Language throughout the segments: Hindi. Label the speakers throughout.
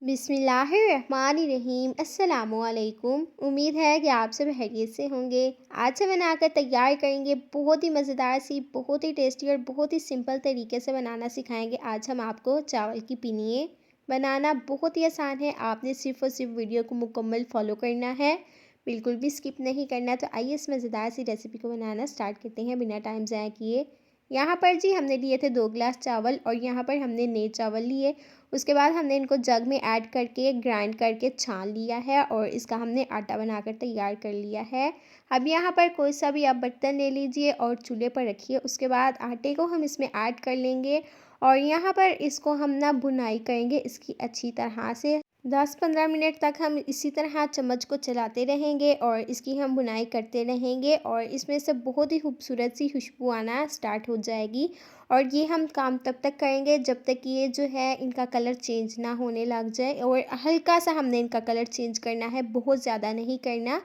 Speaker 1: बिस्मिल्लाहिर्रहमानिर्रहीम अस्सलामुअलैकुम। उम्मीद है कि आप सब खैरियत से होंगे। आज हम बनाकर तैयार करेंगे बहुत ही मज़ेदार सी, बहुत ही टेस्टी और बहुत ही सिंपल तरीके से बनाना सिखाएंगे। आज हम आपको चावल की पिनिये बनाना बहुत ही आसान है। आपने सिर्फ़ और सिर्फ वीडियो को मुकम्मल फ़ॉलो करना है, बिल्कुल भी स्किप नहीं करना। तो आइए इस मज़ेदार सी रेसिपी को बनाना स्टार्ट करते हैं बिना टाइम ज़ाया किए। यहाँ पर जी हमने लिए थे 2 गिलास चावल और यहाँ पर हमने नए चावल लिए। उसके बाद हमने इनको जग में ऐड करके ग्राइंड करके छान लिया है और इसका हमने आटा बनाकर तैयार कर लिया है। अब यहाँ पर कोई सा भी आप बर्तन ले लीजिए और चूल्हे पर रखिए। उसके बाद आटे को हम इसमें ऐड कर लेंगे और यहाँ पर इसको हम ना भुनाई करेंगे इसकी अच्छी तरह से। 10-15 मिनट तक हम इसी तरह चम्मच को चलाते रहेंगे और इसकी हम बुनाई करते रहेंगे और इसमें से बहुत ही खूबसूरत सी खुशबू आना स्टार्ट हो जाएगी। और ये हम काम तब तक करेंगे जब तक ये जो है इनका कलर चेंज ना होने लग जाए और हल्का सा हमने इनका कलर चेंज करना है, बहुत ज़्यादा नहीं करना।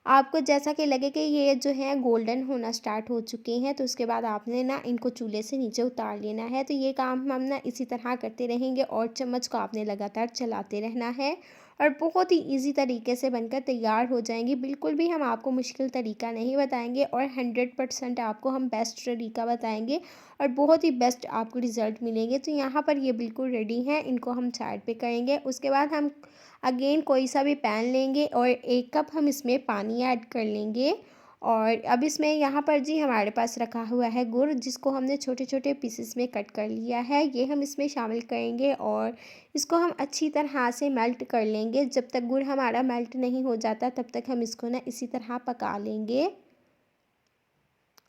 Speaker 1: आपको जैसा कि लगे कि ये जो है गोल्डन होना स्टार्ट हो चुके हैं तो उसके बाद आपने ना इनको चूल्हे से नीचे उतार लेना है। तो ये काम हम ना इसी तरह करते रहेंगे और चम्मच को आपने लगातार चलाते रहना है और बहुत ही इजी तरीके से बनकर तैयार हो जाएंगी। बिल्कुल भी हम आपको मुश्किल तरीका नहीं बताएंगे और 100% आपको हम बेस्ट तरीका बताएंगे और बहुत ही बेस्ट आपको रिज़ल्ट मिलेंगे। तो यहाँ पर ये बिल्कुल रेडी हैं, इनको हम साइड पे करेंगे। उसके बाद हम अगेन कोई सा भी पैन लेंगे और 1 कप हम इसमें पानी ऐड कर लेंगे। और अब इसमें यहाँ पर जी हमारे पास रखा हुआ है गुड़, जिसको हमने छोटे छोटे पीसेस में कट कर लिया है। ये हम इसमें शामिल करेंगे और इसको हम अच्छी तरह से मेल्ट कर लेंगे। जब तक गुड़ हमारा मेल्ट नहीं हो जाता तब तक हम इसको ना इसी तरह पका लेंगे।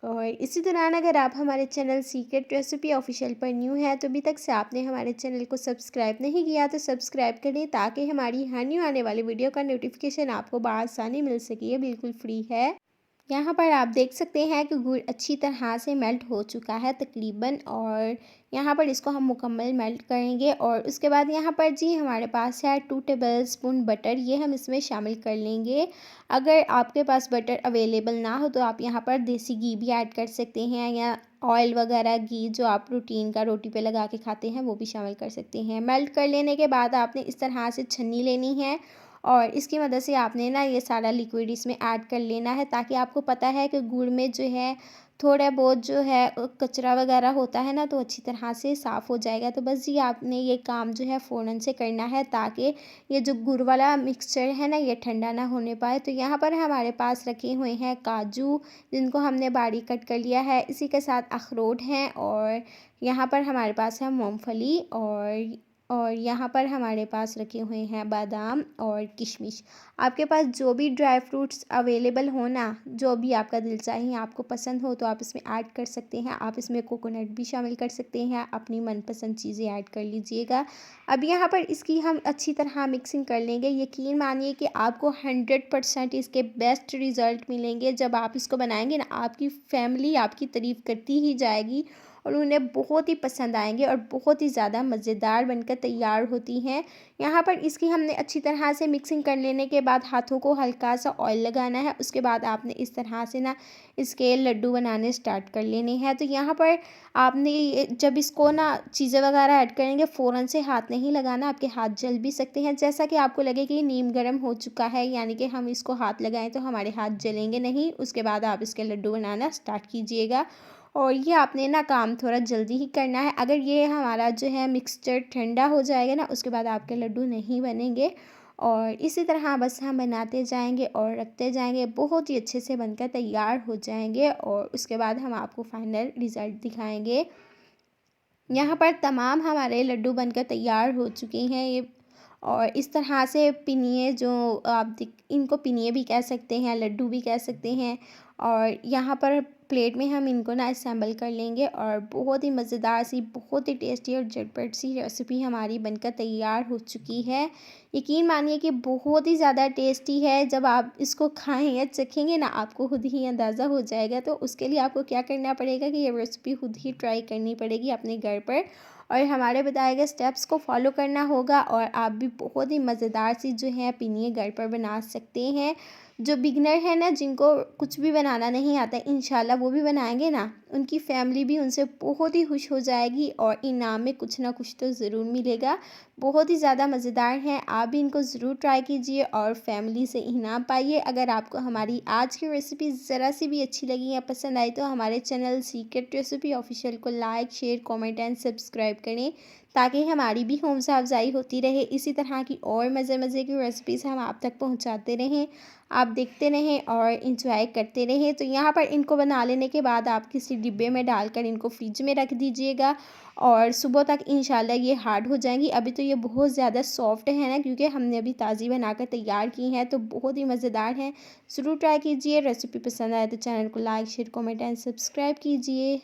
Speaker 1: और इसी दौरान अगर आप हमारे चैनल सीक्रेट रेसिपी ऑफिशियल पर न्यू है तो अभी तक से आपने हमारे चैनल को सब्सक्राइब नहीं किया तो सब्सक्राइब करें ताकि हमारी हर न्यू आने वाली वीडियो का नोटिफिकेशन आपको बआसानी मिल सके। ये बिल्कुल फ्री है। यहाँ पर आप देख सकते हैं कि गुड़ अच्छी तरह से मेल्ट हो चुका है तकरीबन, और यहाँ पर इसको हम मुकम्मल मेल्ट करेंगे। और उसके बाद यहाँ पर जी हमारे पास है 2 टेबलस्पून बटर, ये हम इसमें शामिल कर लेंगे। अगर आपके पास बटर अवेलेबल ना हो तो आप यहाँ पर देसी घी भी ऐड कर सकते हैं या ऑयल वगैरह घी जो आप रूटीन का रोटी पे लगा के खाते हैं वो भी शामिल कर सकते हैं। मेल्ट कर लेने के बाद आपने इस तरह से छन्नी लेनी है और इसकी मदद से आपने ना ये सारा लिक्विड इसमें ऐड कर लेना है, ताकि आपको पता है कि गुड़ में जो है थोड़ा बहुत जो है कचरा वगैरह होता है ना, तो अच्छी तरह से साफ़ हो जाएगा। तो बस ये आपने ये काम जो है फ़ौरन से करना है ताकि ये जो गुड़ वाला मिक्सचर है ना ये ठंडा ना होने पाए। तो यहाँ पर हमारे पास रखे हुए हैं काजू, जिनको हमने बारीक कट कर लिया है। इसी के साथ अखरोट हैं और यहाँ पर हमारे पास है मूँगफली और यहाँ पर हमारे पास रखे हुए हैं बादाम और किशमिश। आपके पास जो भी ड्राई फ्रूट्स अवेलेबल हो ना, जो भी आपका दिल चाहे आपको पसंद हो तो आप इसमें ऐड कर सकते हैं। आप इसमें कोकोनट भी शामिल कर सकते हैं, अपनी मनपसंद चीज़ें ऐड कर लीजिएगा। अब यहाँ पर इसकी हम अच्छी तरह मिक्सिंग कर लेंगे। यकीन मानिए कि आपको 100% इसके बेस्ट रिज़ल्ट मिलेंगे। जब आप इसको बनाएंगे ना, आपकी फैमिली आपकी तारीफ़ करती ही जाएगी और उन्हें बहुत ही पसंद आएंगे और बहुत ही ज़्यादा मज़ेदार बनकर तैयार होती हैं। यहाँ पर इसकी हमने अच्छी तरह से मिक्सिंग कर लेने के बाद हाथों को हल्का सा ऑयल लगाना है। उसके बाद आपने इस तरह से ना इसके लड्डू बनाने स्टार्ट कर लेने हैं। तो यहाँ पर आपने जब इसको ना चीज़ें वगैरह ऐड करेंगे फ़ौरन से हाथ नहीं लगाना, आपके हाथ जल भी सकते हैं। जैसा कि आपको लगे कि नीम गर्म हो चुका है, यानी कि हम इसको हाथ लगाएं तो हमारे हाथ जलेंगे नहीं, उसके बाद आप इसके लड्डू बनाना स्टार्ट कीजिएगा। और ये आपने ना काम थोड़ा जल्दी ही करना है। अगर ये हमारा जो है मिक्सचर ठंडा हो जाएगा ना, उसके बाद आपके लड्डू नहीं बनेंगे। और इसी तरह बस हम बनाते जाएंगे और रखते जाएंगे, बहुत ही अच्छे से बनकर तैयार हो जाएंगे और उसके बाद हम आपको फाइनल रिज़ल्ट दिखाएंगे। यहाँ पर तमाम हमारे लड्डू बनकर तैयार हो चुके हैं ये। और इस तरह से पिनिये जो आप इनको पिनिये भी कह सकते हैं, लड्डू भी कह सकते हैं। और यहाँ पर प्लेट में हम इनको ना असेंबल कर लेंगे और बहुत ही मज़ेदार सी, बहुत ही टेस्टी और झटपट सी रेसिपी हमारी बनकर तैयार हो चुकी है। यकीन मानिए कि बहुत ही ज़्यादा टेस्टी है। जब आप इसको खाएं या चखेंगे ना, आपको खुद ही अंदाज़ा हो जाएगा। तो उसके लिए आपको क्या करना पड़ेगा कि ये रेसिपी खुद ही ट्राई करनी पड़ेगी अपने घर पर और हमारे बताए गए स्टेप्स को फॉलो करना होगा और आप भी बहुत ही मज़ेदार सी जो है पिनिये घर पर बना सकते हैं। जो बिगनर है ना, जिनको कुछ भी बनाना नहीं आता, इंशाल्लाह वो भी बनाएंगे ना, उनकी फैमिली भी उनसे बहुत ही खुश हो जाएगी और इनाम में कुछ ना कुछ तो ज़रूर मिलेगा। बहुत ही ज़्यादा मज़ेदार हैं, आप भी इनको ज़रूर ट्राई कीजिए और फैमिली से इनाम पाइए। अगर आपको हमारी आज की रेसिपी ज़रा सी भी अच्छी लगी या पसंद आई तो हमारे चैनल सीक्रेट रेसिपी ऑफिशियल को like, share, comment and subscribe करें, ताकि हमारी भी हौसला अफजाई होती रहे। इसी तरह की और मज़े मज़े की रेसिपीज़ हम आप तक पहुंचाते रहें। आप देखते रहें और इंजॉय करते रहें। तो यहाँ पर इनको बना लेने के बाद आप किसी डिब्बे में डालकर इनको फ्रिज में रख दीजिएगा और सुबह तक इंशाल्लाह ये हार्ड हो जाएंगी। अभी तो ये बहुत ज़्यादा सॉफ्ट है ना, क्योंकि हमने अभी ताज़ी बनाकर तैयार की हैं, तो बहुत ही मज़ेदार हैं। ज़रूर ट्राई कीजिए। रेसिपी पसंद आए तो चैनल को like, share, comment and subscribe कीजिए।